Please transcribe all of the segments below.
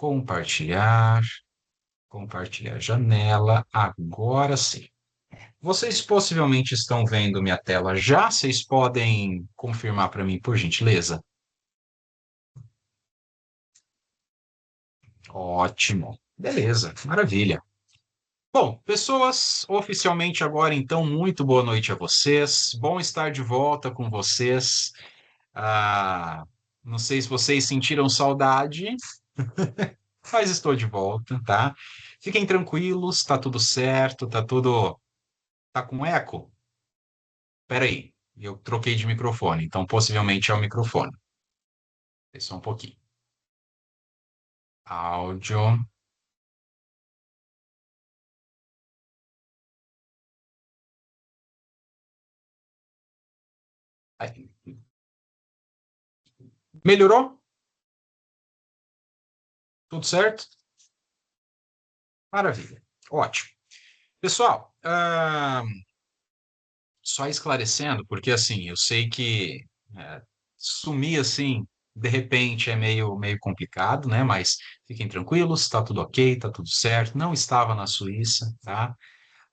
Compartilhar, compartilhar janela, agora sim. Vocês possivelmente estão vendo minha tela já? Vocês podem confirmar para mim, por gentileza? Ótimo. Beleza, maravilha. Bom, pessoas, oficialmente agora, então, muito boa noite a vocês. Bom estar de volta com vocês. Ah, não sei se vocês sentiram saudade, mas estou de volta, tá? Fiquem tranquilos, tá tudo certo, tá tudo. Tá com eco? Peraí, eu troquei de microfone, então possivelmente é o microfone. Espera só um pouquinho. Áudio. Aí, melhorou? Tudo certo? Maravilha. Ótimo. Pessoal, só esclarecendo, porque assim, eu sei que sumir assim, de repente, é meio complicado, né? Mas fiquem tranquilos, tá tudo ok, tá tudo certo. Não estava na Suíça, tá?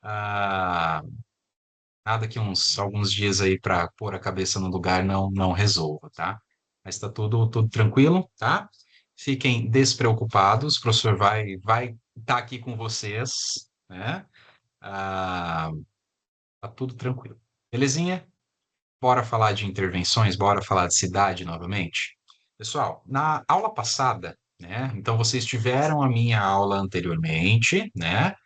Ah, nada que alguns dias aí para pôr a cabeça no lugar não resolva, tá? Mas está tudo tranquilo, tá? Fiquem despreocupados, o professor vai estar aqui com vocês, né? Ah, tá tudo tranquilo. Belezinha? Bora falar de intervenções, bora falar de cidade novamente? Pessoal, na aula passada, né? Então vocês tiveram a minha aula anteriormente, né?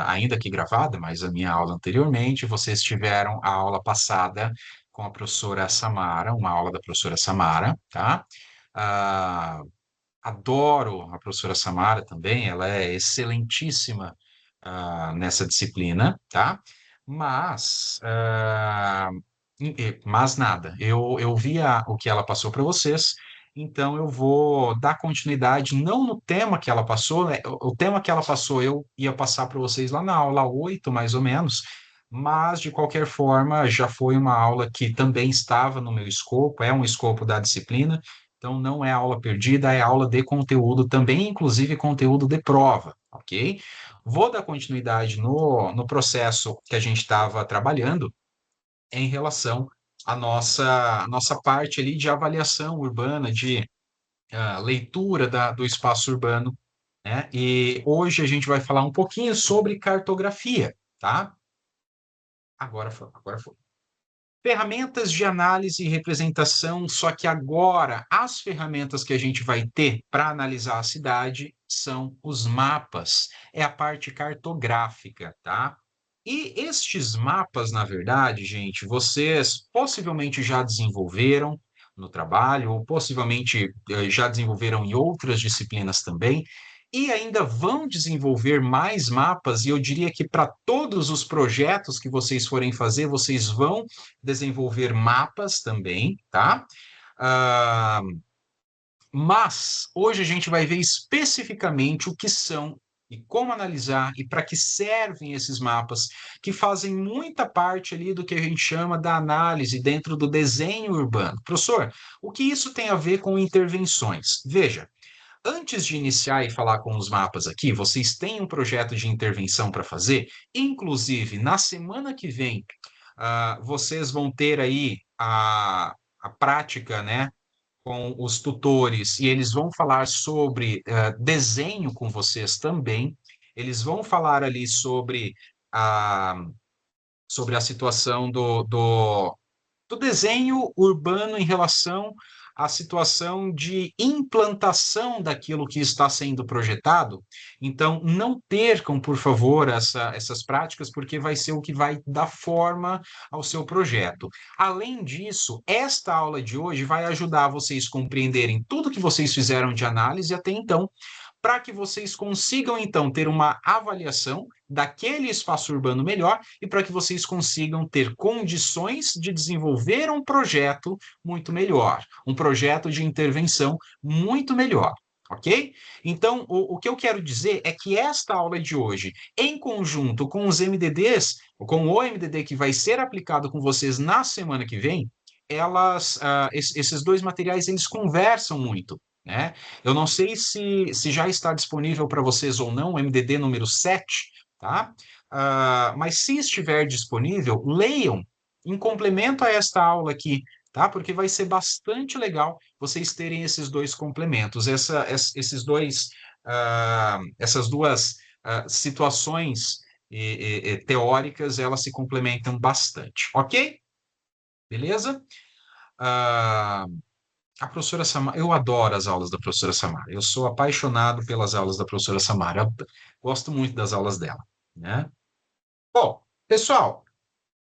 Ainda que gravada, mas a minha aula anteriormente, vocês tiveram a aula passada com a professora Samara, uma aula da professora Samara, tá? Ah, adoro a professora Samara também, ela é excelentíssima nessa disciplina, tá? Mas, mas nada, eu vi o que ela passou para vocês, então eu vou dar continuidade, não no tema que ela passou, né? O tema que ela passou eu ia passar para vocês lá na aula 8 mais ou menos, mas de qualquer forma já foi uma aula que também estava no meu escopo, é um escopo da disciplina, então não é aula perdida, é aula de conteúdo também, inclusive conteúdo de prova, ok? Vou dar continuidade no processo que a gente estava trabalhando em relação à nossa parte ali de avaliação urbana, de leitura do espaço urbano, né? E hoje a gente vai falar um pouquinho sobre cartografia, tá? Agora foi, agora foi. Ferramentas de análise e representação, só que agora as ferramentas que a gente vai ter para analisar a cidade são os mapas, é a parte cartográfica, tá? E estes mapas, na verdade, gente, vocês possivelmente já desenvolveram no trabalho, ou possivelmente já desenvolveram em outras disciplinas também, e ainda vão desenvolver mais mapas, e eu diria que para todos os projetos que vocês forem fazer, vocês vão desenvolver mapas também, tá? Ah, mas hoje a gente vai ver especificamente o que são e como analisar e para que servem esses mapas, que fazem muita parte ali do que a gente chama da análise dentro do desenho urbano. Professor, o que isso tem a ver com intervenções? Veja, antes de iniciar e falar com os mapas aqui, vocês têm um projeto de intervenção para fazer, inclusive na semana que vem, vocês vão ter aí a prática, né? Com os tutores e eles vão falar sobre desenho com vocês também. Eles vão falar ali a, sobre a situação do desenho urbano em relação à situação de implantação daquilo que está sendo projetado. Então, não percam, por favor, essas práticas, porque vai ser o que vai dar forma ao seu projeto. Além disso, esta aula de hoje vai ajudar vocês a compreenderem tudo que vocês fizeram de análise até então, para que vocês consigam, então, ter uma avaliação daquele espaço urbano melhor e para que vocês consigam ter condições de desenvolver um projeto muito melhor, um projeto de intervenção muito melhor. Ok? Então, o que eu quero dizer é que esta aula de hoje, em conjunto com os MDDs, com o MDD que vai ser aplicado com vocês na semana que vem, esses dois materiais eles conversam muito. né? Eu não sei se já está disponível para vocês ou não, o MDD número 7, tá? Mas se estiver disponível, leiam em complemento a esta aula aqui, tá? Porque vai ser bastante legal vocês terem esses dois complementos, esses dois, essas duas situações teóricas, elas se complementam bastante, ok? Beleza? Ah, a professora Samara, eu adoro as aulas da professora Samara. Eu sou apaixonado pelas aulas da professora Samara. Eu gosto muito das aulas dela, né? Bom, pessoal,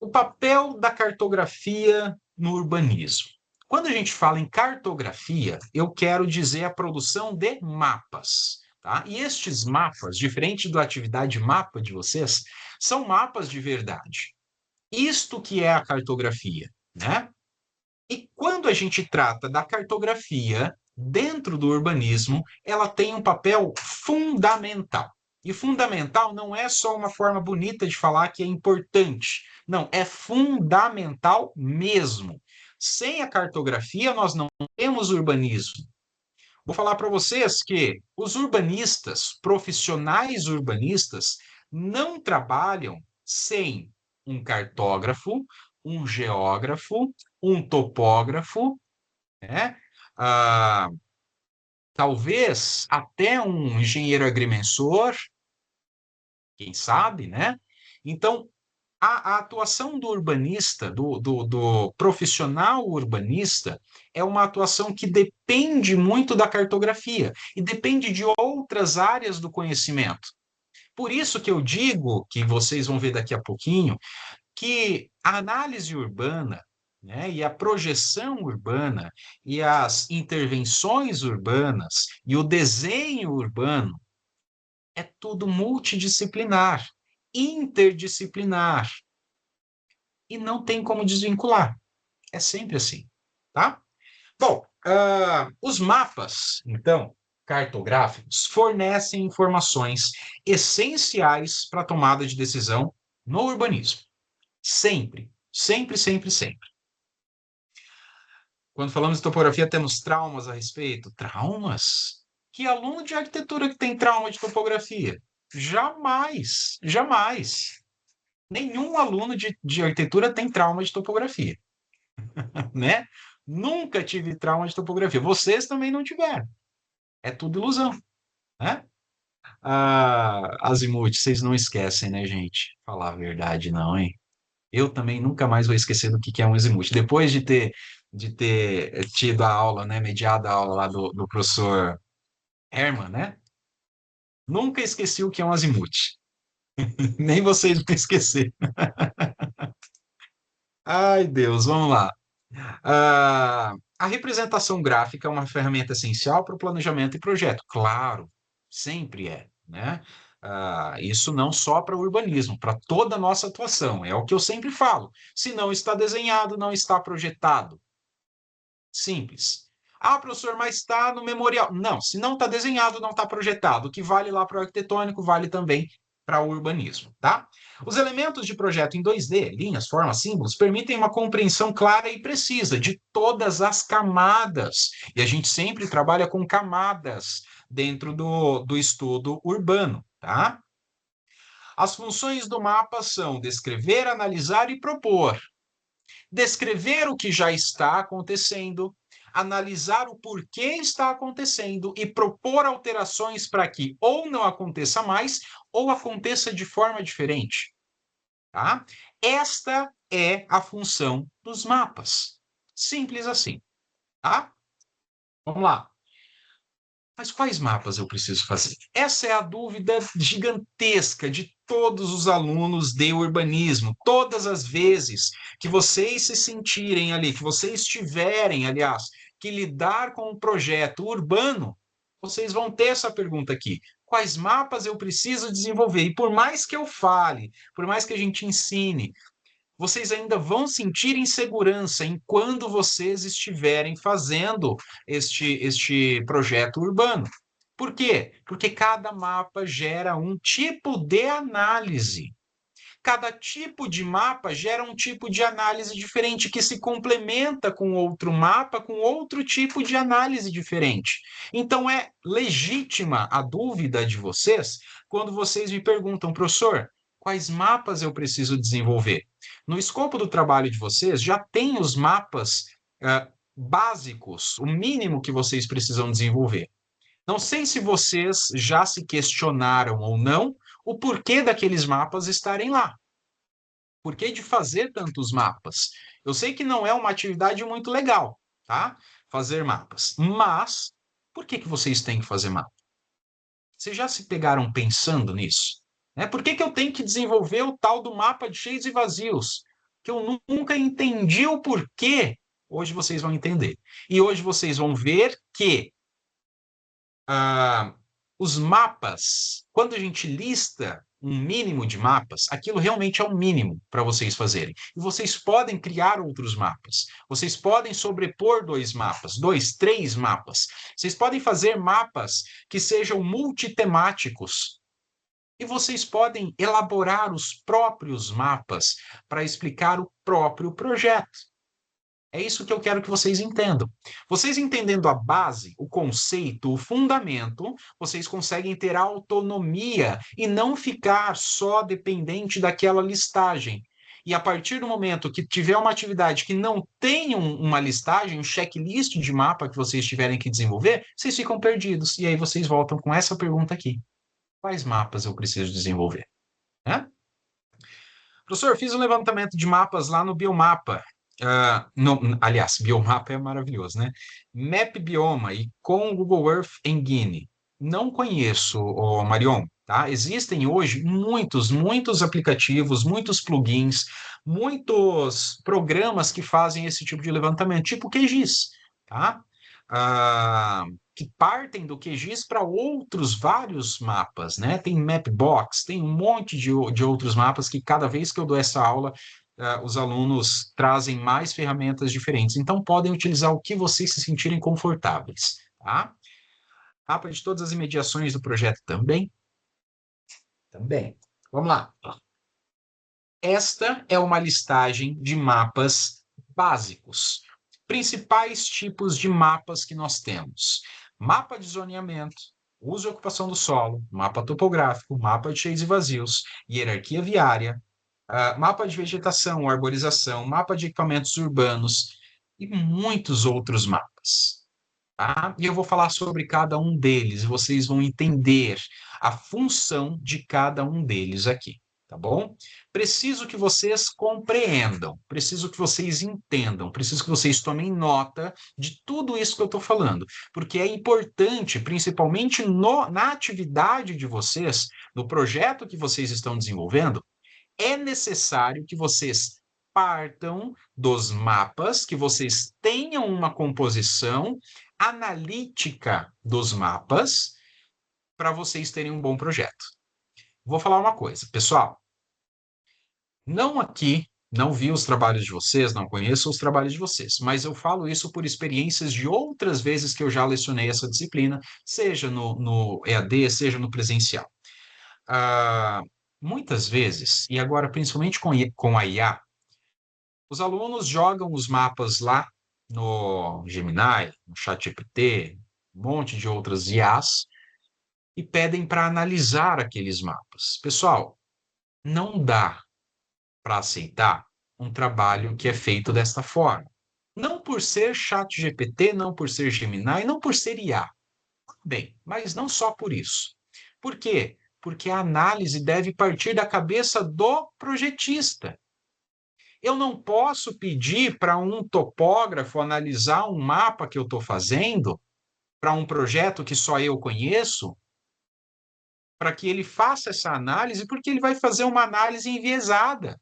o papel da cartografia no urbanismo. Quando a gente fala em cartografia, eu quero dizer a produção de mapas, tá? E estes mapas, diferente da atividade mapa de vocês, são mapas de verdade. Isto que é a cartografia, né? E quando a gente trata da cartografia dentro do urbanismo, ela tem um papel fundamental. E fundamental não é só uma forma bonita de falar que é importante. Não, é fundamental mesmo. Sem a cartografia, nós não temos urbanismo. Vou falar para vocês que os urbanistas, profissionais urbanistas, não trabalham sem um cartógrafo, um geógrafo, um topógrafo, né? Ah, talvez até um engenheiro agrimensor, quem sabe, né? Então, a atuação do urbanista, do profissional urbanista, é uma atuação que depende muito da cartografia e depende de outras áreas do conhecimento. Por isso que eu digo, que vocês vão ver daqui a pouquinho, que a análise urbana, né, e a projeção urbana, e as intervenções urbanas, e o desenho urbano, é tudo multidisciplinar, interdisciplinar, e não tem como desvincular. É sempre assim, tá? Bom, os mapas, então, cartográficos, fornecem informações essenciais para a tomada de decisão no urbanismo. Sempre, sempre, sempre, sempre. Quando falamos de topografia, temos traumas a respeito? Traumas? Que aluno de arquitetura que tem trauma de topografia? Jamais, jamais. Nenhum aluno de arquitetura tem trauma de topografia, né? Nunca tive trauma de topografia. Vocês também não tiveram. É tudo ilusão, né? Azimuth, vocês não esquecem, né, gente? Falar a verdade, não, hein? Eu também nunca mais vou esquecer do que é um azimuth. Depois de ter tido a aula, né, mediada a aula lá do professor Herman, né? Nunca esqueci o que é um azimuth. Nem vocês vão esquecer. Ai, Deus, vamos lá. A representação gráfica é uma ferramenta essencial para o planejamento e projeto. Claro, sempre é, né? Isso não só para o urbanismo, para toda a nossa atuação. É o que eu sempre falo. Se não está desenhado, não está projetado. Simples. Professor, mas está no memorial. Não, se não está desenhado, não está projetado. O que vale lá para o arquitetônico, vale também para o urbanismo, tá? Os elementos de projeto em 2D, linhas, formas, símbolos, permitem uma compreensão clara e precisa de todas as camadas. E a gente sempre trabalha com camadas dentro do estudo urbano, tá? As funções do mapa são descrever, analisar e propor. Descrever o que já está acontecendo, analisar o porquê está acontecendo e propor alterações para que ou não aconteça mais ou aconteça de forma diferente, tá? Esta é a função dos mapas. Simples assim, tá? Vamos lá. Mas quais mapas eu preciso fazer? Essa é a dúvida gigantesca de todos os alunos de urbanismo. Todas as vezes que vocês se sentirem ali, que vocês tiverem, aliás, que lidar com um projeto urbano, vocês vão ter essa pergunta aqui. Quais mapas eu preciso desenvolver? E por mais que eu fale, por mais que a gente ensine, vocês ainda vão sentir insegurança em quando vocês estiverem fazendo este projeto urbano. Por quê? Porque cada mapa gera um tipo de análise. Cada tipo de mapa gera um tipo de análise diferente que se complementa com outro mapa, com outro tipo de análise diferente. Então é legítima a dúvida de vocês quando vocês me perguntam, professor, quais mapas eu preciso desenvolver? No escopo do trabalho de vocês, já tem os mapas básicos, o mínimo que vocês precisam desenvolver. Não sei se vocês já se questionaram ou não o porquê daqueles mapas estarem lá. Por que de fazer tantos mapas? Eu sei que não é uma atividade muito legal, tá? Fazer mapas. Mas por que vocês têm que fazer mapa? Vocês já se pegaram pensando nisso? Né? Por que eu tenho que desenvolver o tal do mapa de cheios e vazios? Que eu nunca entendi o porquê. Hoje vocês vão entender. E hoje vocês vão ver que os mapas, quando a gente lista um mínimo de mapas, aquilo realmente é o mínimo para vocês fazerem. E vocês podem criar outros mapas. Vocês podem sobrepor dois mapas, dois, três mapas. Vocês podem fazer mapas que sejam multitemáticos. E vocês podem elaborar os próprios mapas para explicar o próprio projeto. É isso que eu quero que vocês entendam. Vocês entendendo a base, o conceito, o fundamento, vocês conseguem ter autonomia e não ficar só dependente daquela listagem. E a partir do momento que tiver uma atividade que não tenha uma listagem, um checklist de mapa que vocês tiverem que desenvolver, vocês ficam perdidos. E aí vocês voltam com essa pergunta aqui: quais mapas eu preciso desenvolver? Né? Professor, fiz um levantamento de mapas lá no Biomapa. Aliás, Biomapa é maravilhoso, né? Map Bioma e com Google Earth Engine. Não conheço, Marion, tá? Existem hoje muitos aplicativos, muitos plugins, muitos programas que fazem esse tipo de levantamento, tipo o QGIS, tá? Que partem do QGIS para outros vários mapas, né? Tem Mapbox, tem um monte de outros mapas que cada vez que eu dou essa aula, os alunos trazem mais ferramentas diferentes. Então, podem utilizar o que vocês se sentirem confortáveis, tá? Mapa de todas as imediações do projeto também? Também. Vamos lá. Esta é uma listagem de mapas básicos. Principais tipos de mapas que nós temos: mapa de zoneamento, uso e ocupação do solo, mapa topográfico, mapa de cheios e vazios, hierarquia viária, mapa de vegetação, arborização, mapa de equipamentos urbanos e muitos outros mapas. Tá? E eu vou falar sobre cada um deles, e vocês vão entender a função de cada um deles aqui, tá bom? Preciso que vocês compreendam, preciso que vocês entendam, preciso que vocês tomem nota de tudo isso que eu estou falando, porque é importante, principalmente na atividade de vocês, no projeto que vocês estão desenvolvendo, é necessário que vocês partam dos mapas, que vocês tenham uma composição analítica dos mapas para vocês terem um bom projeto. Vou falar uma coisa, pessoal. Não vi os trabalhos de vocês, não conheço os trabalhos de vocês, mas eu falo isso por experiências de outras vezes que eu já lecionei essa disciplina, seja no EAD, seja no presencial. Ah, muitas vezes, e agora principalmente com a IA, os alunos jogam os mapas lá no Gemini, no ChatGPT, um monte de outras IAs, e pedem para analisar aqueles mapas. Pessoal, não dá para aceitar um trabalho que é feito desta forma. Não por ser ChatGPT, não por ser Gemini, não por ser IA. Bem, mas não só por isso. Por quê? Porque a análise deve partir da cabeça do projetista. Eu não posso pedir para um topógrafo analisar um mapa que eu estou fazendo, para um projeto que só eu conheço, para que ele faça essa análise, porque ele vai fazer uma análise enviesada.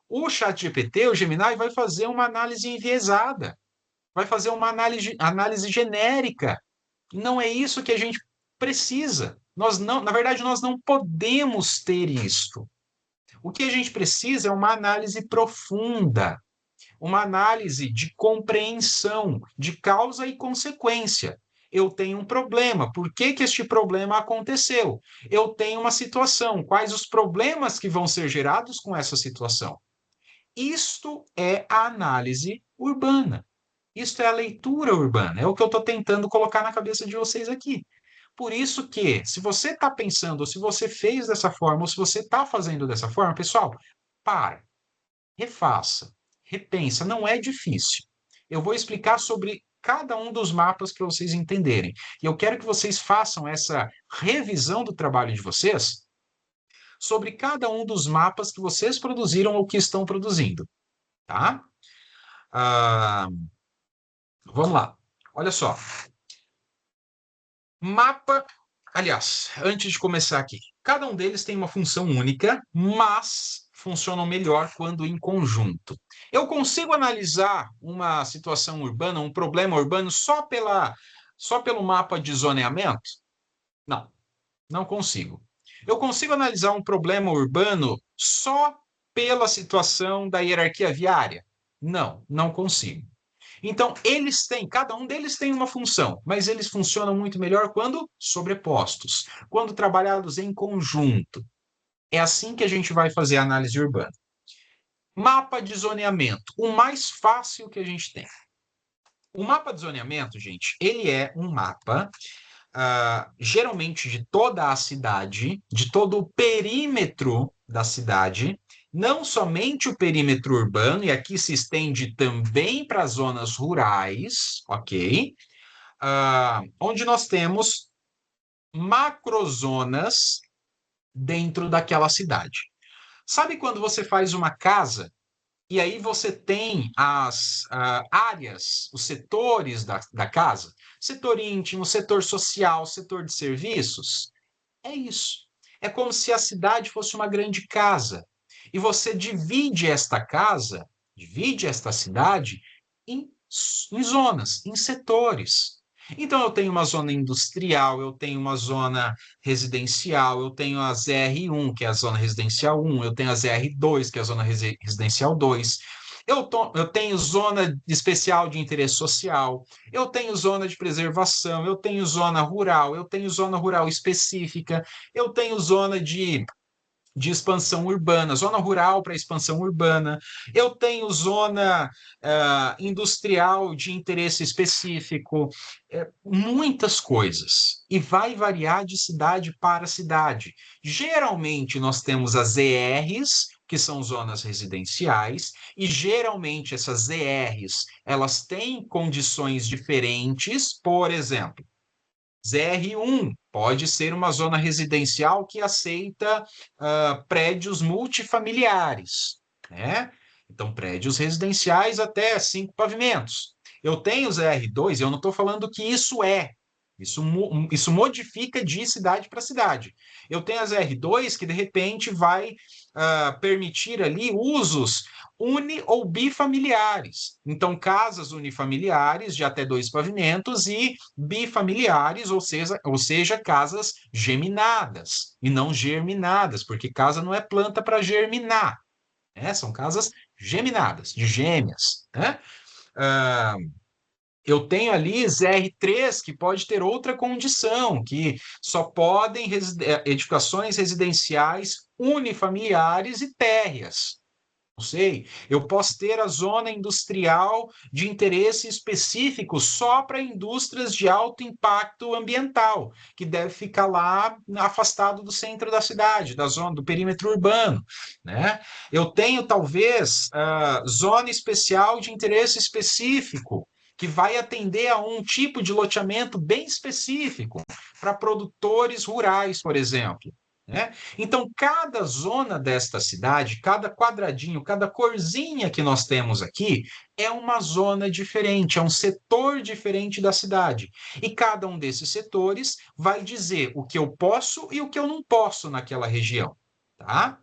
O ChatGPT, o Gemini, vai fazer uma análise enviesada, vai fazer uma análise genérica. Não é isso que a gente precisa. Nós não, na verdade, nós não podemos ter isso. O que a gente precisa é uma análise profunda, uma análise de compreensão de causa e consequência. Eu tenho um problema. Por que que este problema aconteceu? Eu tenho uma situação. Quais os problemas que vão ser gerados com essa situação? Isto é a análise urbana. Isto é a leitura urbana. É o que eu estou tentando colocar na cabeça de vocês aqui. Por isso que, se você está pensando, ou se você fez dessa forma, ou se você está fazendo dessa forma, pessoal, para, refaça, repensa, não é difícil. Eu vou explicar sobre cada um dos mapas para vocês entenderem. E eu quero que vocês façam essa revisão do trabalho de vocês sobre cada um dos mapas que vocês produziram ou que estão produzindo, tá? Ah, vamos lá. Olha só. Mapa, aliás, antes de começar aqui, cada um deles tem uma função única, mas funcionam melhor quando em conjunto. Eu consigo analisar uma situação urbana, um problema urbano só pelo mapa de zoneamento? Não, não consigo. Eu consigo analisar um problema urbano só pela situação da hierarquia viária? Não, não consigo. Então, cada um deles tem uma função, mas eles funcionam muito melhor quando sobrepostos, quando trabalhados em conjunto. É assim que a gente vai fazer a análise urbana. Mapa de zoneamento, o mais fácil que a gente tem. O mapa de zoneamento, gente, ele é um mapa, geralmente de toda a cidade, de todo o perímetro da cidade, não somente o perímetro urbano, e aqui se estende também para as zonas rurais, ok? Onde nós temos macrozonas dentro daquela cidade. Sabe quando você faz uma casa e aí você tem as áreas, os setores da casa? Setor íntimo, setor social, setor de serviços? É isso. É como se a cidade fosse uma grande casa. E você divide esta casa, divide esta cidade em, em zonas, em setores. Então, eu tenho uma zona industrial, eu tenho uma zona residencial, eu tenho a ZR1, que é a zona residencial 1, eu tenho a ZR2, que é a zona residencial 2. Eu tenho zona especial de interesse social, eu tenho zona de preservação, eu tenho zona rural, eu tenho zona rural específica, eu tenho zona de expansão urbana, zona rural para expansão urbana, eu tenho zona industrial de interesse específico, muitas coisas. E vai variar de cidade para cidade. Geralmente nós temos as ZRs, que são zonas residenciais, e geralmente essas ZRs, elas têm condições diferentes, por exemplo, ZR1 pode ser uma zona residencial que aceita prédios multifamiliares, né? Então, prédios residenciais até 5 pavimentos. Eu tenho ZR2, eu não estou falando que isso é. Isso modifica de cidade para cidade. Eu tenho a ZR2 que, de repente, vai permitir ali usos ou bifamiliares. Então, casas unifamiliares de até 2 pavimentos e bifamiliares, ou seja, casas geminadas e não germinadas, porque casa não é planta para germinar, né? São casas geminadas, de gêmeas, né? Ah, eu tenho ali ZR3, que pode ter outra condição, que só podem edificações residenciais unifamiliares e térreas. Não sei, eu posso ter a zona industrial de interesse específico só para indústrias de alto impacto ambiental, que deve ficar lá afastado do centro da cidade, da zona do perímetro urbano, né? Eu tenho talvez zona especial de interesse específico, que vai atender a um tipo de loteamento bem específico para produtores rurais, por exemplo, né? Então, cada zona desta cidade, cada quadradinho, cada corzinha que nós temos aqui, é uma zona diferente, é um setor diferente da cidade. E cada um desses setores vai dizer o que eu posso e o que eu não posso naquela região, tá?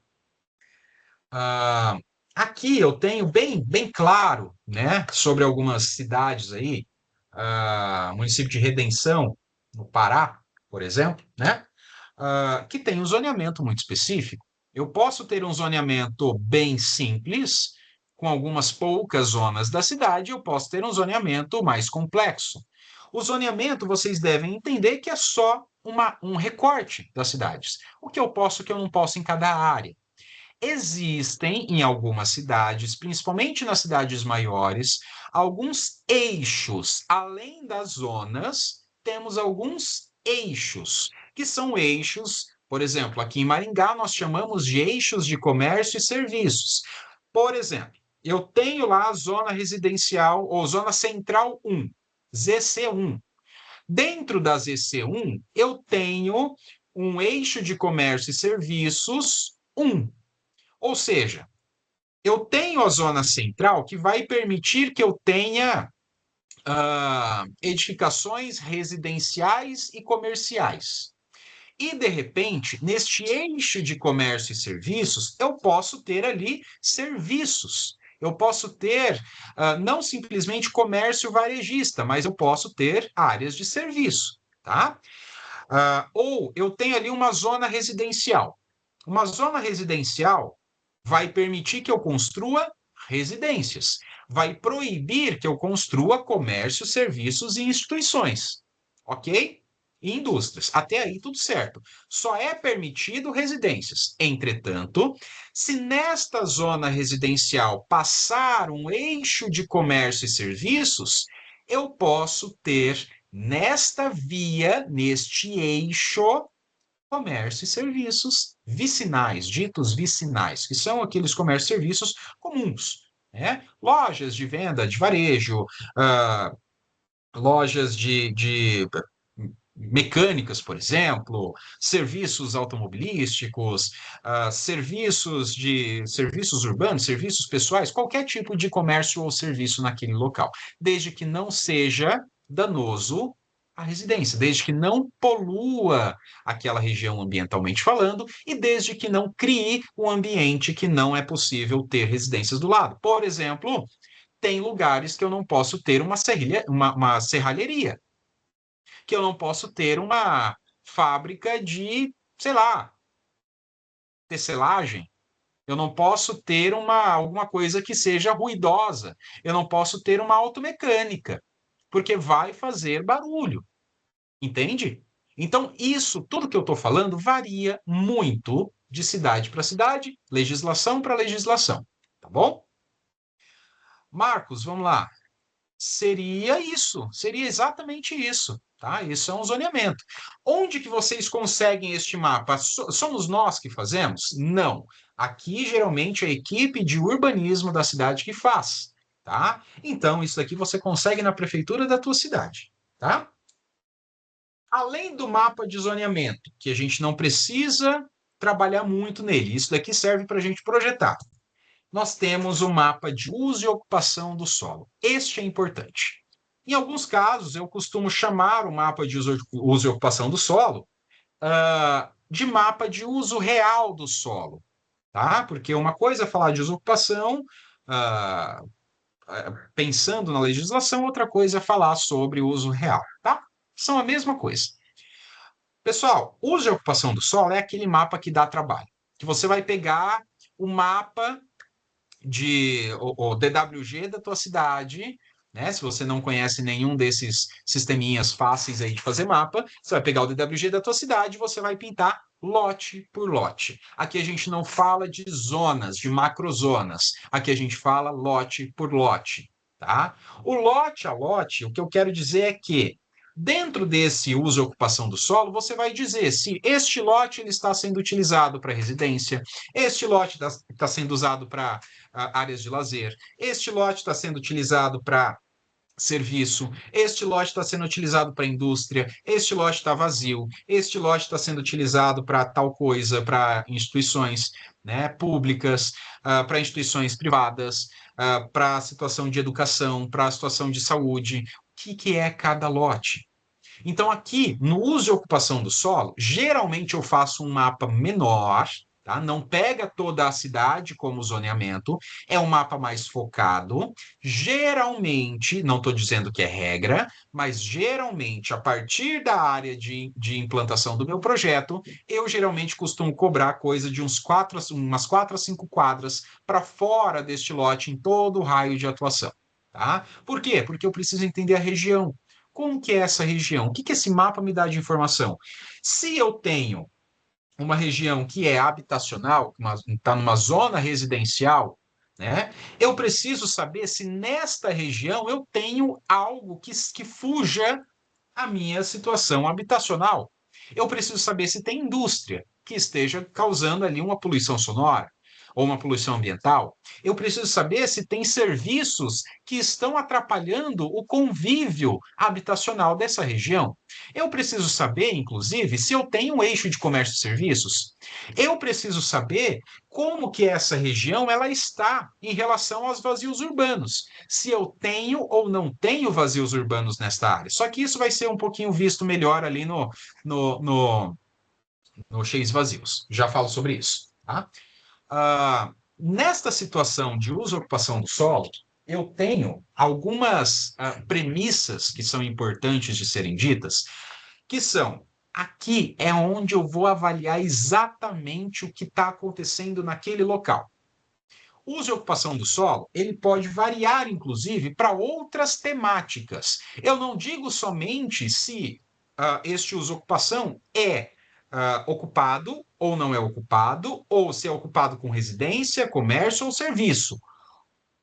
Ah, aqui eu tenho bem claro, né, sobre algumas cidades aí, município de Redenção, no Pará, por exemplo, né? Que tem um zoneamento muito específico. Eu posso ter um zoneamento bem simples, com algumas poucas zonas da cidade, eu posso ter um zoneamento mais complexo. O zoneamento, vocês devem entender que é só um recorte das cidades. O que eu posso, o que eu não posso em cada área. Existem em algumas cidades, principalmente nas cidades maiores, alguns eixos. Além das zonas, temos alguns eixos, que são eixos, por exemplo, aqui em Maringá nós chamamos de eixos de comércio e serviços. Por exemplo, eu tenho lá a zona residencial ou zona central 1, ZC1. Dentro da ZC1, eu tenho um eixo de comércio e serviços 1. Ou seja, eu tenho a zona central que vai permitir que eu tenha edificações residenciais e comerciais. E, de repente, neste eixo de comércio e serviços, eu posso ter ali serviços. Eu posso ter não simplesmente comércio varejista, mas eu posso ter áreas de serviço, tá? Ou eu tenho ali uma zona residencial. Uma zona residencial vai permitir que eu construa residências, vai proibir que eu construa comércio, serviços e instituições, ok? E indústrias. Até aí tudo certo. Só é permitido residências. Entretanto, se nesta zona residencial passar um eixo de comércio e serviços, eu posso ter nesta via, neste eixo, comércio e serviços vicinais, ditos vicinais, que são aqueles comércios e serviços comuns, né? Lojas de venda de varejo, uh, lojas de mecânicas, por exemplo, serviços automobilísticos, serviços urbanos, serviços pessoais, qualquer tipo de comércio ou serviço naquele local, desde que não seja danoso à residência, desde que não polua aquela região ambientalmente falando e desde que não crie um ambiente que não é possível ter residências do lado. Por exemplo, tem lugares que eu não posso ter uma serralheria, que eu não posso ter uma fábrica de, sei lá, tecelagem. Eu não posso ter alguma coisa que seja ruidosa. Eu não posso ter uma automecânica, porque vai fazer barulho. Entende? Então, isso, tudo que eu estou falando, varia muito de cidade para cidade, legislação para legislação. Tá bom? Marcos, vamos lá. Seria exatamente isso, tá? Isso é um zoneamento. Onde que vocês conseguem este mapa? Somos nós que fazemos? Não. Aqui, geralmente, é a equipe de urbanismo da cidade que faz, tá? Então, isso daqui você consegue na prefeitura da tua cidade, tá? Além do mapa de zoneamento, que a gente não precisa trabalhar muito nele, isso daqui serve para a gente projetar. Nós temos o mapa de uso e ocupação do solo. Este é importante. Em alguns casos, eu costumo chamar o mapa de uso e ocupação do solo de mapa de uso real do solo, tá? Porque uma coisa é falar de uso e ocupação, uh, pensando na legislação, outra coisa é falar sobre o uso real, tá? São a mesma coisa. Pessoal, uso e ocupação do solo é aquele mapa que dá trabalho, que você vai pegar o mapa o DWG da tua cidade, né? Se você não conhece nenhum desses sisteminhas fáceis aí de fazer mapa, você vai pegar o DWG da tua cidade e você vai pintar lote por lote. Aqui a gente não fala de zonas, de macrozonas. Aqui a gente fala lote por lote, tá? O lote a lote, o que eu quero dizer é que dentro desse uso e ocupação do solo, você vai dizer se este lote ele está sendo utilizado para residência, este lote está sendo usado para áreas de lazer. Este lote está sendo utilizado para serviço, este lote está sendo utilizado para indústria, este lote está vazio, este lote está sendo utilizado para tal coisa, para instituições, né, públicas, para instituições privadas, para a situação de educação, para a situação de saúde. O que é cada lote? Então, aqui, no uso e ocupação do solo, geralmente eu faço um mapa menor, tá? Não pega toda a cidade como zoneamento, é um mapa mais focado. Geralmente, não estou dizendo que é regra, mas geralmente, a partir da área de implantação do meu projeto, eu geralmente costumo cobrar coisa de umas 4 a 5 quadras para fora deste lote em todo o raio de atuação. Tá? Por quê? Porque eu preciso entender a região. como que é essa região? O que que esse mapa me dá de informação? Se eu tenho uma região que é habitacional, está numa zona residencial, né? Eu preciso saber se nesta região eu tenho algo que fuja à minha situação habitacional. Eu preciso saber se tem indústria que esteja causando ali uma poluição sonora ou uma poluição ambiental. Eu preciso saber se tem serviços que estão atrapalhando o convívio habitacional dessa região. Eu preciso saber, inclusive, se eu tenho um eixo de comércio e serviços. Eu preciso saber como que essa região ela está em relação aos vazios urbanos. Se eu tenho ou não tenho vazios urbanos nesta área. Só que isso vai ser um pouquinho visto melhor ali no, no, no Cheios Vazios. Já falo sobre isso, tá? Nesta situação de uso e ocupação do solo, eu tenho algumas premissas que são importantes de serem ditas, que são: aqui é onde eu vou avaliar exatamente o que está acontecendo naquele local. O uso e ocupação do solo, ele pode variar, inclusive, para outras temáticas. Eu não digo somente se este uso e ocupação é ocupado ou não é ocupado, ou se é ocupado com residência, comércio ou serviço.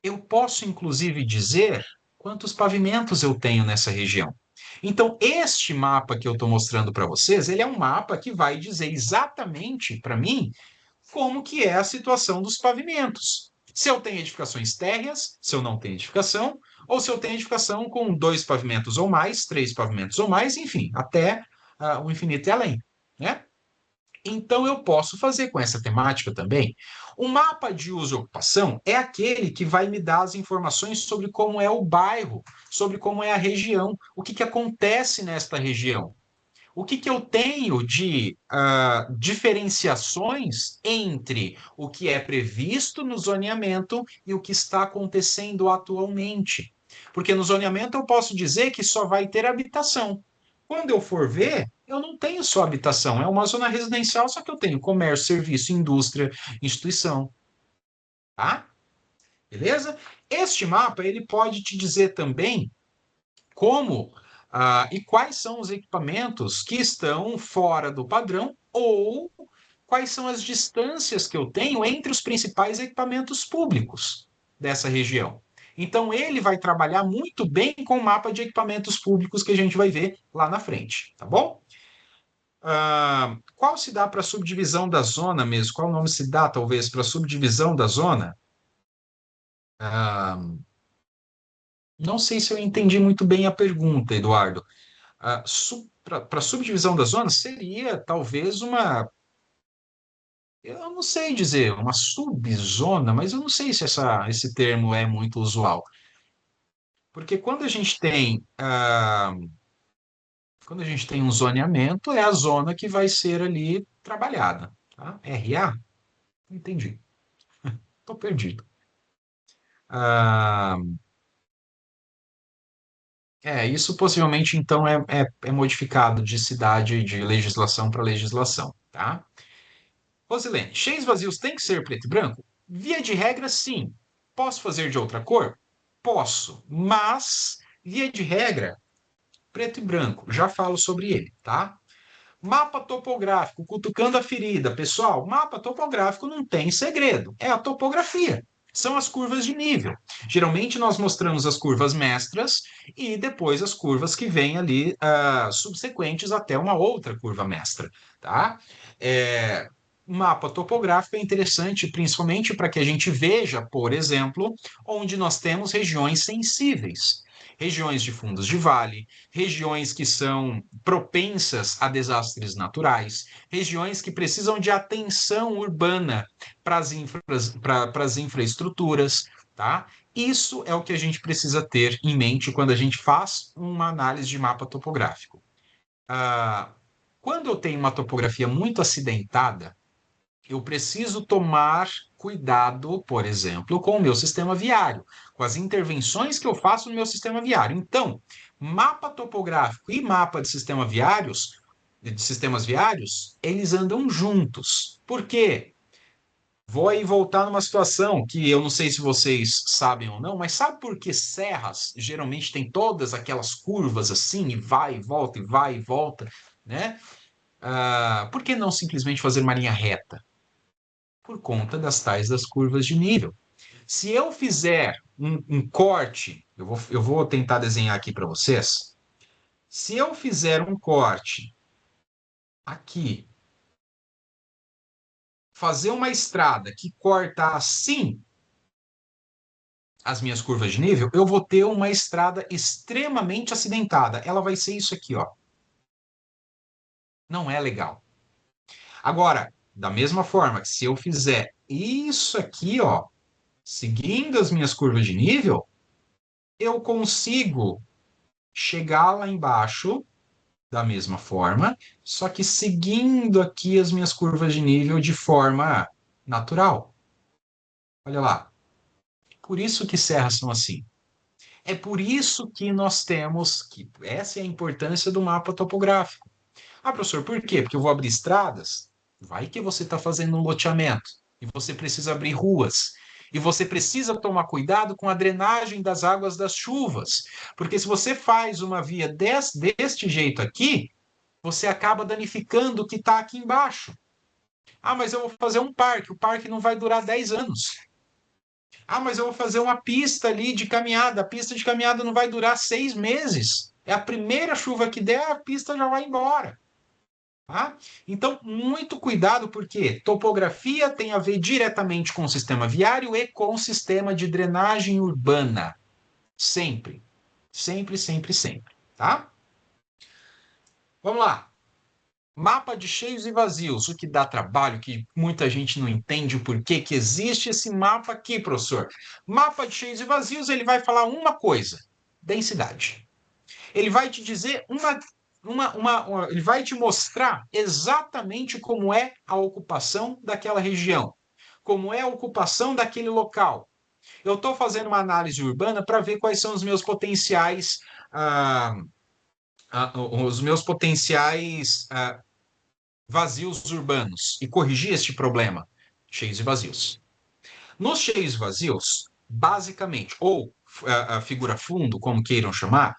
Eu posso, inclusive, dizer quantos pavimentos eu tenho nessa região. Então, este mapa que eu estou mostrando para vocês, ele é um mapa que vai dizer exatamente para mim como que é a situação dos pavimentos. Se eu tenho edificações térreas, se eu não tenho edificação, ou se eu tenho edificação com 2 pavimentos ou mais, 3 pavimentos ou mais, enfim, até o infinito e além, né? Então, eu posso fazer com essa temática também. O mapa de uso e ocupação é aquele que vai me dar as informações sobre como é o bairro, sobre como é a região, o que acontece nesta região. O que eu tenho de diferenciações entre o que é previsto no zoneamento e o que está acontecendo atualmente? Porque no zoneamento eu posso dizer que só vai ter habitação. Quando eu for ver, eu não tenho só habitação, é uma zona residencial, só que eu tenho comércio, serviço, indústria, instituição, tá? Beleza? Este mapa ele pode te dizer também como e quais são os equipamentos que estão fora do padrão ou quais são as distâncias que eu tenho entre os principais equipamentos públicos dessa região. Então, ele vai trabalhar muito bem com o mapa de equipamentos públicos que a gente vai ver lá na frente, tá bom? Qual se dá para a subdivisão da zona mesmo? Qual nome se dá, talvez, para a subdivisão da zona? Ah, não sei se eu entendi muito bem a pergunta, Eduardo. Para subdivisão da zona seria talvez uma, eu não sei dizer, uma subzona, mas eu não sei se esse termo é muito usual. Porque quando a gente tem um zoneamento, é a zona que vai ser ali trabalhada. Tá? RA? Entendi. Estou perdido. Ah, isso possivelmente então é modificado de cidade, de legislação para legislação, tá? Rosilene, cheios vazios tem que ser preto e branco? Via de regra, sim. Posso fazer de outra cor? Posso, mas, via de regra, preto e branco. Já falo sobre ele, tá? Mapa topográfico, cutucando a ferida. Pessoal, mapa topográfico não tem segredo. É a topografia. São as curvas de nível. Geralmente nós mostramos as curvas mestras e depois as curvas que vêm ali subsequentes até uma outra curva mestra, tá? É, mapa topográfico é interessante principalmente para que a gente veja, por exemplo, onde nós temos regiões sensíveis, regiões de fundos de vale, regiões que são propensas a desastres naturais, regiões que precisam de atenção urbana para as infraestruturas, tá? Isso é o que a gente precisa ter em mente quando a gente faz uma análise de mapa topográfico. Ah, quando eu tenho uma topografia muito acidentada, eu preciso tomar cuidado, por exemplo, com o meu sistema viário, com as intervenções que eu faço no meu sistema viário. Então, mapa topográfico e mapa de sistemas viários, eles andam juntos. Por quê? Vou aí voltar numa situação que eu não sei se vocês sabem ou não, mas sabe por que serras geralmente têm todas aquelas curvas assim, e vai e volta, né? Por que não simplesmente fazer uma linha reta? Por conta das tais das curvas de nível. Se eu fizer um corte, eu vou tentar desenhar aqui para vocês. Se eu fizer um corte aqui, fazer uma estrada que corta assim as minhas curvas de nível, eu vou ter uma estrada extremamente acidentada. Ela vai ser isso aqui, ó. Não é legal. Agora, da mesma forma que se eu fizer isso aqui, ó, seguindo as minhas curvas de nível, eu consigo chegar lá embaixo da mesma forma, só que seguindo aqui as minhas curvas de nível de forma natural. Olha lá. Por isso que serras são assim. É por isso que nós temos que essa é a importância do mapa topográfico. Ah, professor, por quê? Porque eu vou abrir estradas? Vai que você está fazendo um loteamento e você precisa abrir ruas. E você precisa tomar cuidado com a drenagem das águas das chuvas. Porque se você faz uma via deste jeito aqui, você acaba danificando o que está aqui embaixo. Ah, mas eu vou fazer um parque. O parque não vai durar 10 anos. Ah, mas eu vou fazer uma pista ali de caminhada. A pista de caminhada não vai durar 6 meses. É a primeira chuva que der, a pista já vai embora. Tá? Então, muito cuidado, porque topografia tem a ver diretamente com o sistema viário e com o sistema de drenagem urbana. Sempre. Sempre, sempre, sempre. Tá? Vamos lá. Mapa de cheios e vazios, o que dá trabalho, que muita gente não entende o porquê que existe esse mapa aqui, professor. Mapa de cheios e vazios, ele vai falar uma coisa: densidade. Ele vai te dizer ele vai te mostrar exatamente como é a ocupação daquela região, como é a ocupação daquele local. Eu estou fazendo uma análise urbana para ver quais são ah, os meus potenciais vazios urbanos e corrigir este problema, cheios e vazios. Nos cheios e vazios, basicamente, ou a figura fundo, como queiram chamar,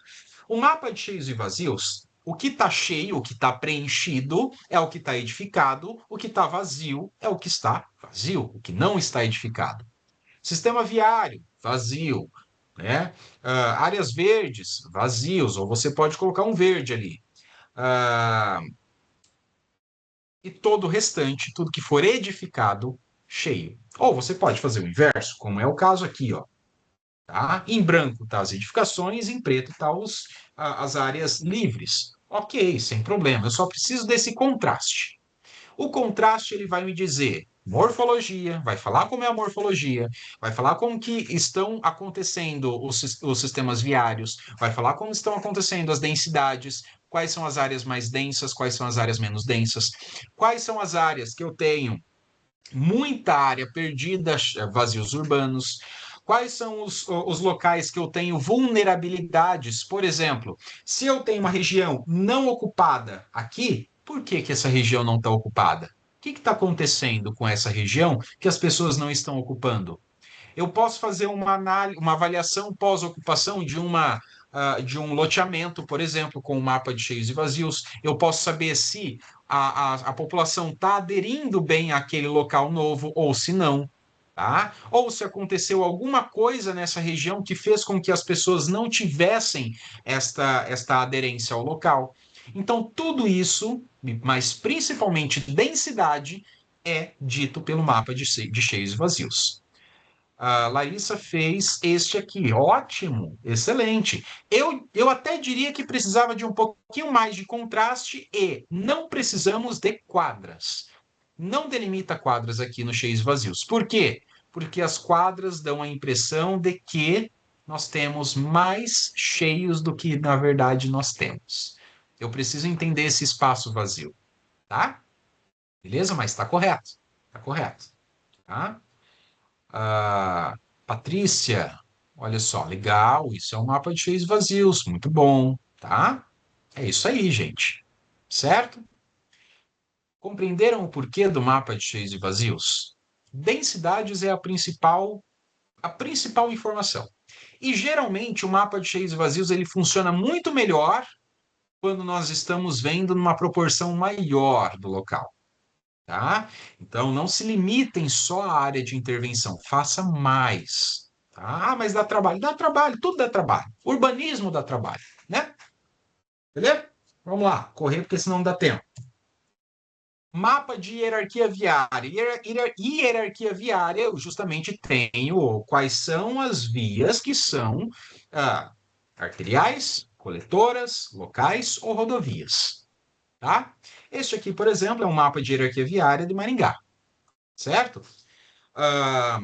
o mapa de cheios e vazios, o que está cheio, o que está preenchido, é o que está edificado, o que está vazio é o que está vazio, o que não está edificado. Sistema viário, vazio. Né? Áreas verdes, vazios, ou você pode colocar um verde ali. E todo o restante, tudo que for edificado, cheio. Ou você pode fazer o inverso, como é o caso aqui, ó. Tá? Em branco tá as edificações, em preto tá as áreas livres. Ok, sem problema. Eu só preciso desse contraste. O contraste ele vai me dizer morfologia, vai falar como é a morfologia, vai falar como que estão acontecendo os sistemas viários, vai falar como estão acontecendo as densidades, quais são as áreas mais densas, quais são as áreas menos densas, quais são as áreas que eu tenho muita área perdida, vazios urbanos. Quais são os locais que eu tenho vulnerabilidades? Por exemplo, se eu tenho uma região não ocupada aqui, por que que essa região não está ocupada? O que está acontecendo com essa região que as pessoas não estão ocupando? Eu posso fazer uma análise, uma avaliação pós-ocupação de um loteamento, por exemplo, com um mapa de cheios e vazios. Eu posso saber se a população está aderindo bem àquele local novo ou se não. Tá? Ou se aconteceu alguma coisa nessa região que fez com que as pessoas não tivessem esta aderência ao local. Então, tudo isso, mas principalmente densidade, é dito pelo mapa de cheios e vazios. A Larissa fez este aqui. Ótimo, excelente. Eu até diria que precisava de um pouquinho mais de contraste e não precisamos de quadras. Não delimita quadras aqui no cheios vazios. Por quê? Porque as quadras dão a impressão de que nós temos mais cheios do que na verdade nós temos. Eu preciso entender esse espaço vazio, tá? Beleza? Mas está correto. Está correto. Tá? Ah, Patrícia, olha só, legal, isso é um mapa de cheios vazios, muito bom, tá? É isso aí, gente. Certo? Compreenderam o porquê do mapa de cheios e vazios? Densidades é a principal informação. E geralmente o mapa de cheios e vazios ele funciona muito melhor quando nós estamos vendo numa proporção maior do local, tá? Então não se limitem só à área de intervenção, faça mais. Tá? Ah, mas dá trabalho, tudo dá trabalho. Urbanismo dá trabalho, né? Beleza? Vamos lá, correr porque senão não dá tempo. Mapa de hierarquia viária. Hierarquia viária, eu justamente tenho quais são as vias que são arteriais, coletoras, locais ou rodovias. Tá? Este aqui, por exemplo, é um mapa de hierarquia viária de Maringá, certo? Ah,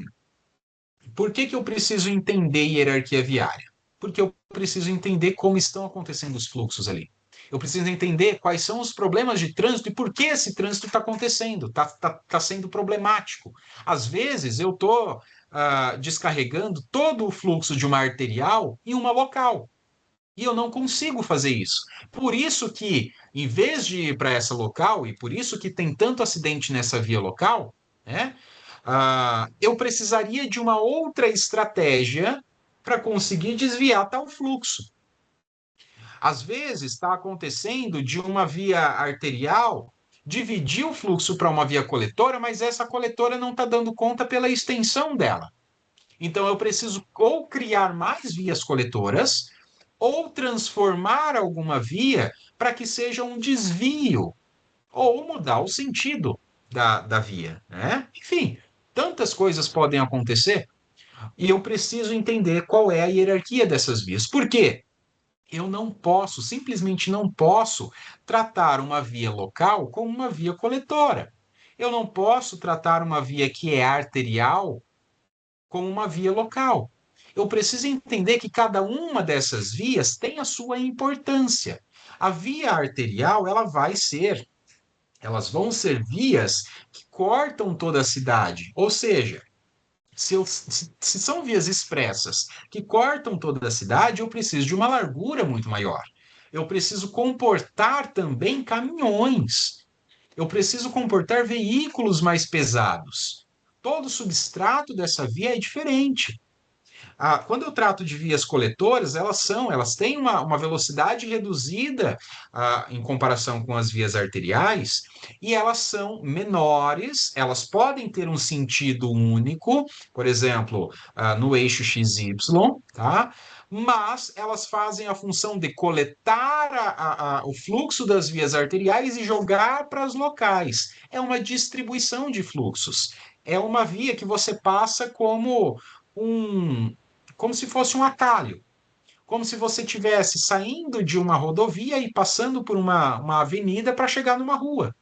por que que eu preciso entender hierarquia viária? Porque eu preciso entender como estão acontecendo os fluxos ali. Eu preciso entender quais são os problemas de trânsito e por que esse trânsito está acontecendo, está sendo problemático. Às vezes eu estou descarregando todo o fluxo de uma arterial em uma local. E eu não consigo fazer isso. Por isso que, em vez de ir para essa local, e por isso que tem tanto acidente nessa via local, né? Eu precisaria de uma outra estratégia para conseguir desviar tal fluxo. Às vezes está acontecendo de uma via arterial dividir o fluxo para uma via coletora, mas essa coletora não está dando conta pela extensão dela. Então eu preciso ou criar mais vias coletoras ou transformar alguma via para que seja um desvio ou mudar o sentido da via, né? Enfim, tantas coisas podem acontecer e eu preciso entender qual é a hierarquia dessas vias. Por quê? Eu não posso, simplesmente não posso tratar uma via local como uma via coletora. Eu não posso tratar uma via que é arterial como uma via local. Eu preciso entender que cada uma dessas vias tem a sua importância. A via arterial, elas vão ser vias que cortam toda a cidade. Ou seja, se são vias expressas que cortam toda a cidade, eu preciso de uma largura muito maior. Eu preciso comportar também caminhões. Eu preciso comportar veículos mais pesados. Todo o substrato dessa via é diferente. Quando eu trato de vias coletoras, elas têm uma velocidade reduzida em comparação com as vias arteriais, e elas são menores, elas podem ter um sentido único, por exemplo, no eixo XY, tá? Mas elas fazem a função de coletar o fluxo das vias arteriais e jogar para as locais. É uma distribuição de fluxos. É uma via que você passa um, como se fosse um atalho, como se você estivesse saindo de uma rodovia e passando por uma avenida para chegar numa rua.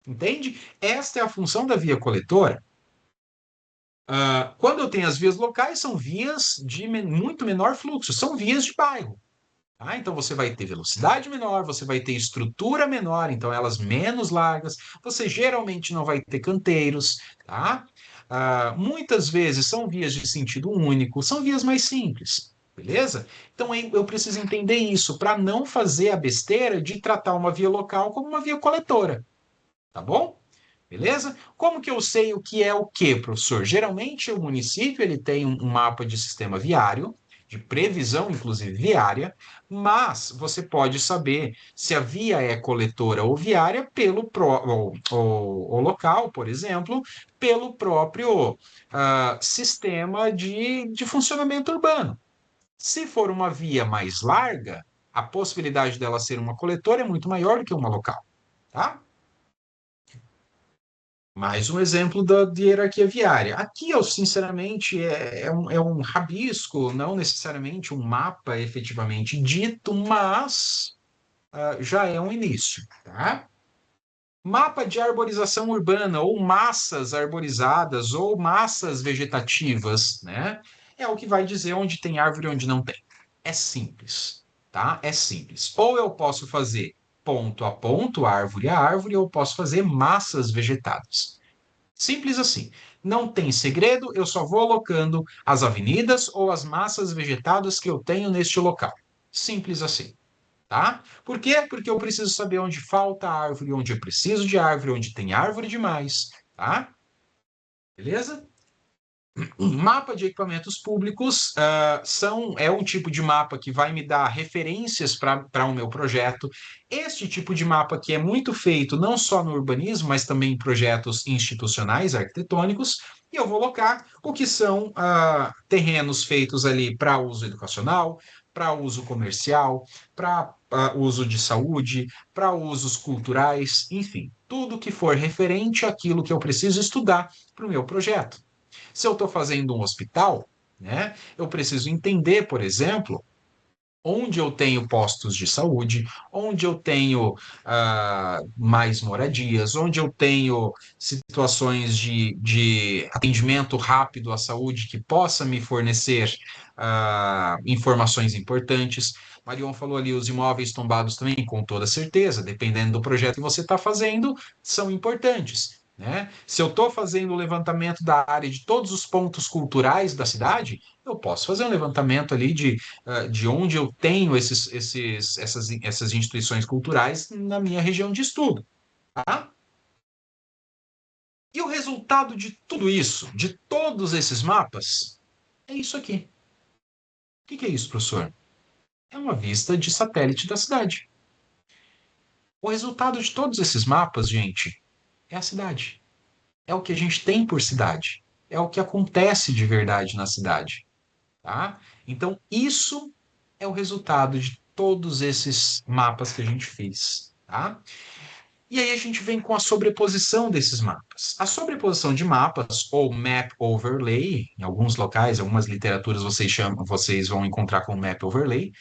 Entende? Esta é a função da via coletora. Quando eu tenho as vias locais, são vias de muito menor fluxo, são vias de bairro. Tá? Então você vai ter velocidade menor, você vai ter estrutura menor, então elas menos largas, você geralmente não vai ter canteiros, tá? Muitas vezes são vias de sentido único, são vias mais simples, beleza? Então eu preciso entender isso para não fazer a besteira de tratar uma via local como uma via coletora, tá bom? Beleza? Como que eu sei o que é o que, professor? Geralmente o município ele tem um mapa de sistema viário, de previsão, inclusive viária, mas você pode saber se a via é coletora ou viária ou local, por exemplo, pelo próprio sistema de funcionamento urbano. Se for uma via mais larga, a possibilidade dela ser uma coletora é muito maior do que uma local, tá? Mais um exemplo de hierarquia viária. Aqui, eu, sinceramente, é um rabisco, não necessariamente um mapa efetivamente dito, mas já é um início, tá? Mapa de arborização urbana, ou massas arborizadas, ou massas vegetativas, né? É o que vai dizer onde tem árvore e onde não tem. É simples, tá? É simples. Ou eu posso fazer ponto a ponto, árvore a árvore, ou eu posso fazer massas vegetadas. Simples assim. Não tem segredo, eu só vou alocando as avenidas ou as massas vegetadas que eu tenho neste local. Simples assim, tá? Por quê? Porque eu preciso saber onde falta árvore, onde eu preciso de árvore, onde tem árvore demais, tá? Beleza? Mapa de equipamentos públicos é um tipo de mapa que vai me dar referências para o meu projeto. Este tipo de mapa que é muito feito não só no urbanismo, mas também em projetos institucionais, arquitetônicos, e eu vou colocar o que são terrenos feitos ali para uso educacional, para uso comercial, para uso de saúde, para usos culturais, enfim, tudo que for referente àquilo que eu preciso estudar para o meu projeto. Se eu estou fazendo um hospital, né, eu preciso entender, por exemplo, onde eu tenho postos de saúde, onde eu tenho mais moradias, onde eu tenho situações de atendimento rápido à saúde que possa me fornecer informações importantes. Marion falou ali, os imóveis tombados também, com toda certeza, dependendo do projeto que você está fazendo, são importantes. Né? Se eu estou fazendo o levantamento da área de todos os pontos culturais da cidade, eu posso fazer um levantamento ali de onde eu tenho essas instituições culturais na minha região de estudo. Tá? E o resultado de tudo isso, de todos esses mapas, é isso aqui. O que é isso, professor? É uma vista de satélite da cidade. O resultado de todos esses mapas, gente, é a cidade. É o que a gente tem por cidade. É o que acontece de verdade na cidade. Tá? Então, isso é o resultado de todos esses mapas que a gente fez. Tá? E aí a gente vem com a sobreposição desses mapas. A sobreposição de mapas, ou map overlay, em alguns locais, em algumas literaturas vocês vão encontrar com map overlay,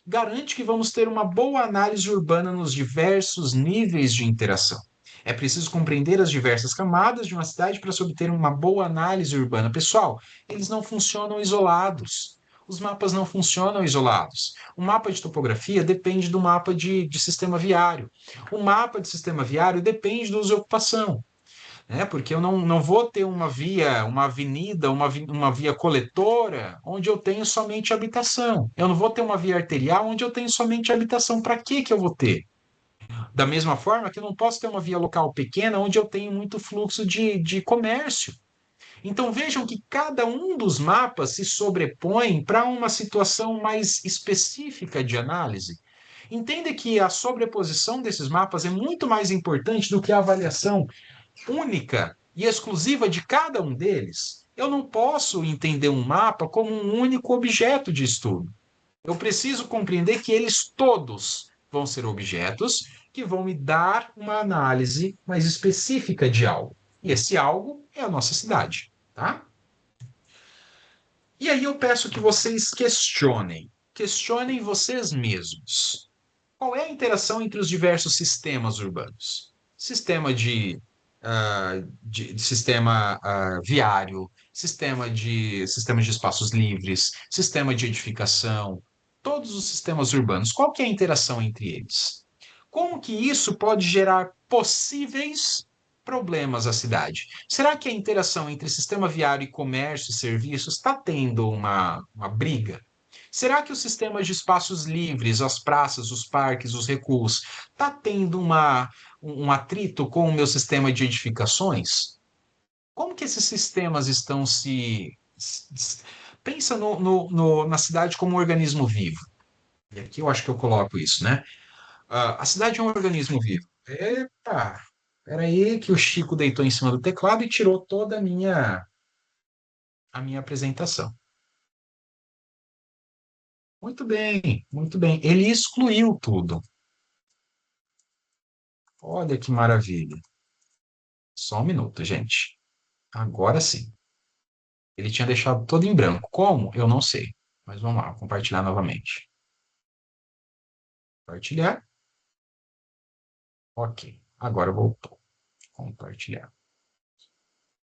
garante que vamos ter uma boa análise urbana nos diversos níveis de interação. É preciso compreender as diversas camadas de uma cidade para se obter uma boa análise urbana. Pessoal, eles não funcionam isolados. Os mapas não funcionam isolados. O mapa de topografia depende do mapa de sistema viário. O mapa de sistema viário depende do uso de ocupação, né? Porque eu não vou ter uma via, uma avenida, uma via coletora onde eu tenho somente habitação. Eu não vou ter uma via arterial onde eu tenho somente habitação. Para que eu vou ter? Da mesma forma que eu não posso ter uma via local pequena onde eu tenho muito fluxo de comércio. Então vejam que cada um dos mapas se sobrepõe para uma situação mais específica de análise. Entenda que a sobreposição desses mapas é muito mais importante do que a avaliação única e exclusiva de cada um deles. Eu não posso entender um mapa como um único objeto de estudo. Eu preciso compreender que eles todos vão ser objetos que vão me dar uma análise mais específica de algo. E esse algo é a nossa cidade, tá? E aí eu peço que vocês questionem vocês mesmos. Qual é a interação entre os diversos sistemas urbanos? Sistema de sistema viário, sistema de espaços livres, sistema de edificação, todos os sistemas urbanos. Qual que é a interação entre eles? Como que isso pode gerar possíveis problemas à cidade? Será que a interação entre sistema viário e comércio e serviços está tendo uma briga? Será que o sistema de espaços livres, as praças, os parques, os recuos, está tendo um atrito com o meu sistema de edificações? Como que esses sistemas estão Pensa na cidade como um organismo vivo. E aqui eu acho que eu coloco isso, né? A cidade é um organismo vivo. Epa, peraí que o Chico deitou em cima do teclado e tirou toda a minha apresentação. Muito bem, muito bem. Ele excluiu tudo. Olha que maravilha. Só um minuto, gente. Agora sim. Ele tinha deixado todo em branco. Como? Eu não sei. Mas vamos lá, compartilhar novamente. Compartilhar. Ok. Agora voltou. Compartilhar.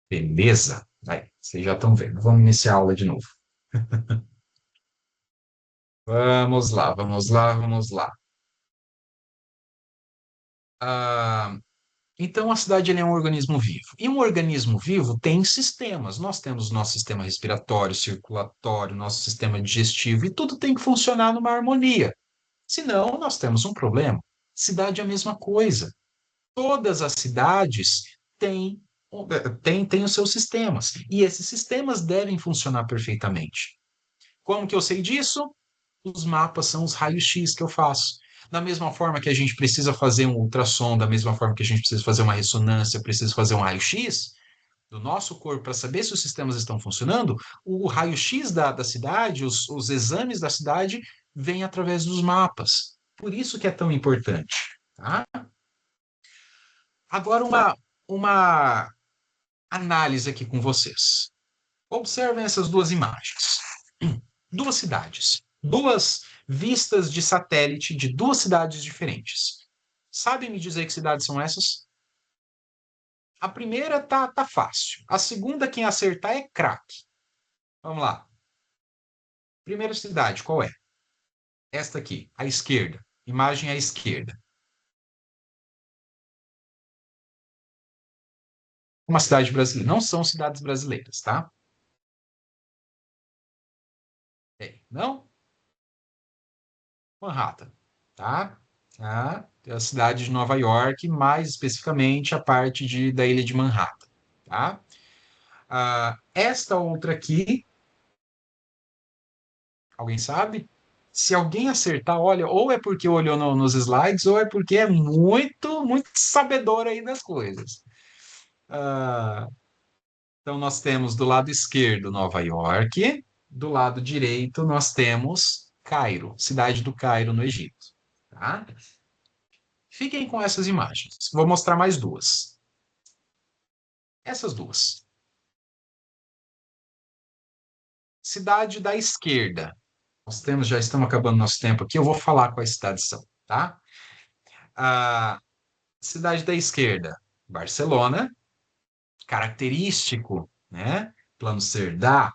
Beleza? Aí, vocês já estão vendo. Vamos iniciar a aula de novo. Vamos lá, vamos lá, vamos lá. Ah, então, a cidade ele é um organismo vivo. E um organismo vivo tem sistemas. Nós temos nosso sistema respiratório, circulatório, nosso sistema digestivo, e tudo tem que funcionar numa harmonia. Senão, nós temos um problema. Cidade é a mesma coisa. Todas as cidades têm. Tem os seus sistemas. E esses sistemas devem funcionar perfeitamente. Como que eu sei disso? Os mapas são os raios-x que eu faço. Da mesma forma que a gente precisa fazer um ultrassom, da mesma forma que a gente precisa fazer uma ressonância, precisa fazer um raio-x do nosso corpo para saber se os sistemas estão funcionando, o raio-x da cidade, os exames da cidade, vêm através dos mapas. Por isso que é tão importante. Tá? Agora, uma análise aqui com vocês. Observem essas duas imagens. Duas cidades. Duas vistas de satélite de duas cidades diferentes. Sabem me dizer que cidades são essas? A primeira tá fácil. A segunda, quem acertar é craque. Vamos lá. Primeira cidade, qual é? Esta aqui, à esquerda. Imagem à esquerda. Uma cidade brasileira. Não são cidades brasileiras, tá? Não? Manhattan, tá? Tá? É a cidade de Nova York, mais especificamente a parte da ilha de Manhattan, tá? Esta outra aqui, alguém sabe? Se alguém acertar, olha, ou é porque olhou nos slides, ou é porque é muito, muito sabedor aí das coisas. Ah, então, nós temos do lado esquerdo Nova York, do lado direito nós temos Cairo, cidade do Cairo, no Egito, tá? Fiquem com essas imagens. Vou mostrar mais duas. Essas duas. Cidade da esquerda. Já estamos acabando nosso tempo aqui. Eu vou falar quais cidades são, tá? A cidade da esquerda, Barcelona, característico, né? Plano Cerdá.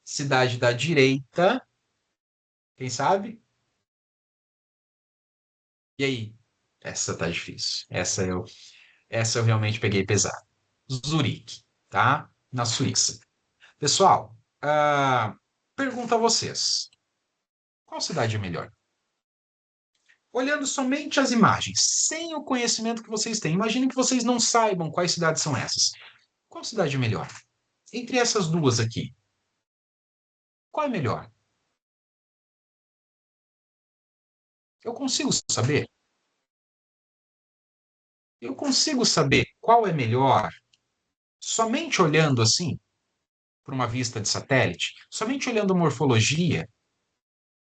Cidade da direita, quem sabe? E aí? Essa tá difícil. Essa eu realmente peguei pesado. Zurique, tá? Na Suíça. Pessoal, pergunto a vocês. Qual cidade é melhor? Olhando somente as imagens, sem o conhecimento que vocês têm. Imagine que vocês não saibam quais cidades são essas. Qual cidade é melhor? Entre essas duas aqui, qual é melhor? Eu consigo saber? Eu consigo saber qual é melhor somente olhando assim, para uma vista de satélite, somente olhando morfologia.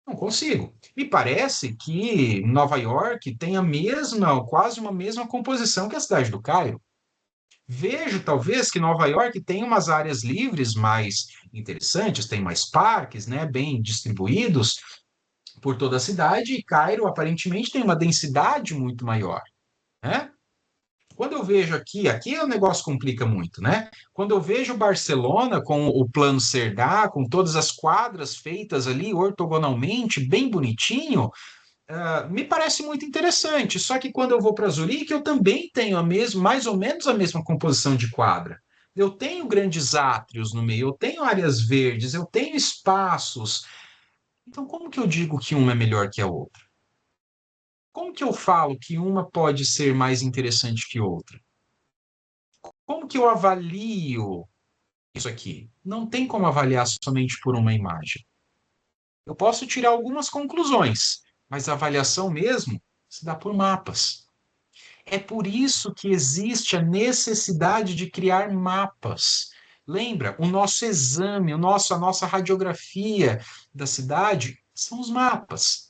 Não consigo. Me parece que Nova York tem a mesma, quase uma mesma composição que a cidade do Cairo. Vejo, talvez, que Nova York tem umas áreas livres mais interessantes, tem mais parques, né, bem distribuídos por toda a cidade, e Cairo, aparentemente, tem uma densidade muito maior, né? Quando eu vejo aqui o negócio complica muito, né? Quando eu vejo Barcelona com o plano Cerdá, com todas as quadras feitas ali ortogonalmente, bem bonitinho, me parece muito interessante. Só que quando eu vou para Zurique, eu também tenho a mesma, mais ou menos a mesma composição de quadra. Eu tenho grandes átrios no meio, eu tenho áreas verdes, eu tenho espaços. Então, como que eu digo que uma é melhor que a outra? Como que eu falo que uma pode ser mais interessante que outra? Como que eu avalio isso aqui? Não tem como avaliar somente por uma imagem. Eu posso tirar algumas conclusões, mas a avaliação mesmo se dá por mapas. É por isso que existe a necessidade de criar mapas. Lembra, o nosso exame, a nossa radiografia da cidade são os mapas.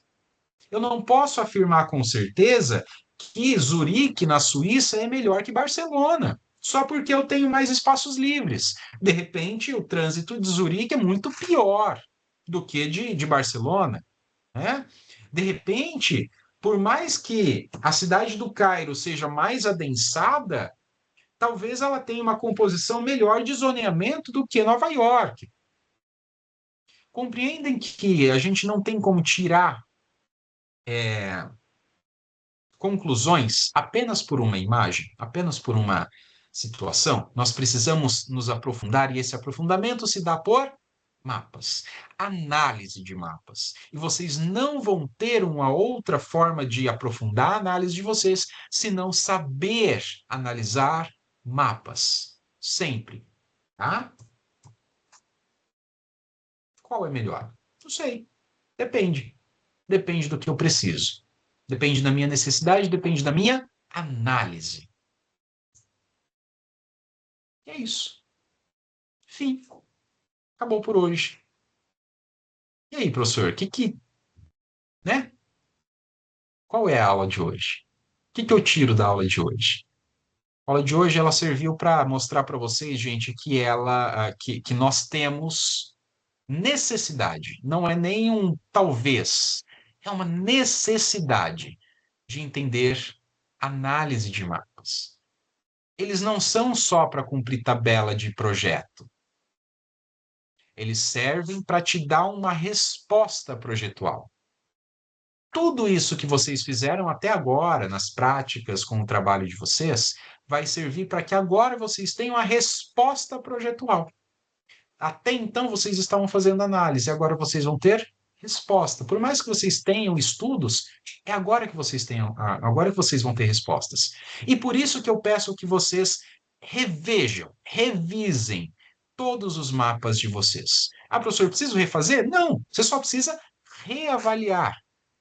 Eu não posso afirmar com certeza que Zurique, na Suíça, é melhor que Barcelona, só porque eu tenho mais espaços livres. De repente, o trânsito de Zurique é muito pior do que de Barcelona, né? De repente, por mais que a cidade do Cairo seja mais adensada, talvez ela tenha uma composição melhor de zoneamento do que Nova York. Compreendem que a gente não tem como tirar conclusões apenas por uma imagem, apenas por uma situação. Nós precisamos nos aprofundar e esse aprofundamento se dá por mapas, análise de mapas. E vocês não vão ter uma outra forma de aprofundar a análise de vocês se não saber analisar mapas. sempre, tá? Qual é melhor? Não sei. Depende. Depende do que eu preciso. Depende da minha necessidade, depende da minha análise. E é isso. Fim. Acabou por hoje. E aí, professor, né? Qual é a aula de hoje? O que eu tiro da aula de hoje? A aula de hoje ela serviu para mostrar para vocês, gente, que nós temos necessidade. Não é nem um talvez, é uma necessidade de entender análise de mapas. Eles não são só para cumprir tabela de projeto. Eles servem para te dar uma resposta projetual. Tudo isso que vocês fizeram até agora, nas práticas com o trabalho de vocês, vai servir para que agora vocês tenham a resposta projetual. Até então vocês estavam fazendo análise, agora vocês vão ter resposta. Por mais que vocês tenham estudos, é agora que vocês tenham, agora que vocês vão ter respostas. E por isso que eu peço que vocês revejam, revisem todos os mapas de vocês. Ah, professor, eu preciso refazer? Não, você só precisa reavaliar,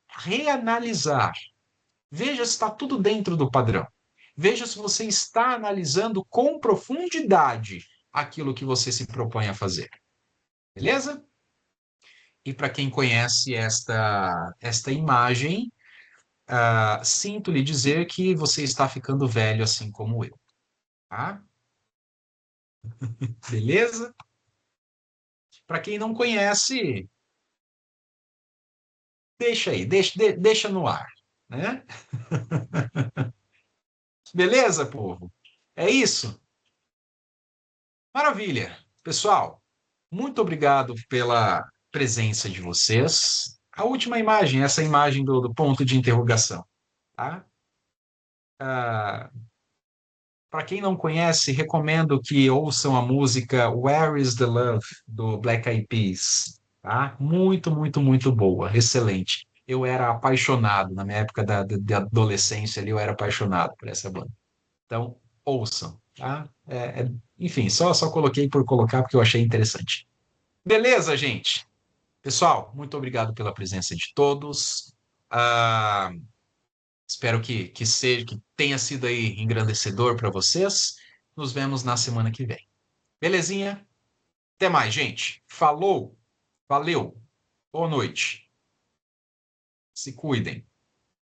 reanalisar. Veja se está tudo dentro do padrão. Veja se você está analisando com profundidade aquilo que você se propõe a fazer. Beleza? E para quem conhece esta imagem, sinto lhe dizer que você está ficando velho assim como eu. Tá? Beleza? Para quem não conhece, deixa aí, deixa no ar. Né? Beleza, povo? É isso? Maravilha. Pessoal, muito obrigado pela presença de vocês. A última imagem, essa imagem do ponto de interrogação. Tá? Para quem não conhece, recomendo que ouçam a música Where is the Love, do Black Eyed Peas. Tá? Muito, muito, muito boa. Excelente. Eu era apaixonado, na minha época da adolescência ali, eu era apaixonado por essa banda. Então, ouçam. Tá? Enfim, só coloquei por colocar porque eu achei interessante. Beleza, gente? Pessoal, muito obrigado pela presença de todos. Ah, espero que tenha sido aí engrandecedor para vocês. Nos vemos na semana que vem. Belezinha? Até mais, gente. Falou, valeu, boa noite. Se cuidem.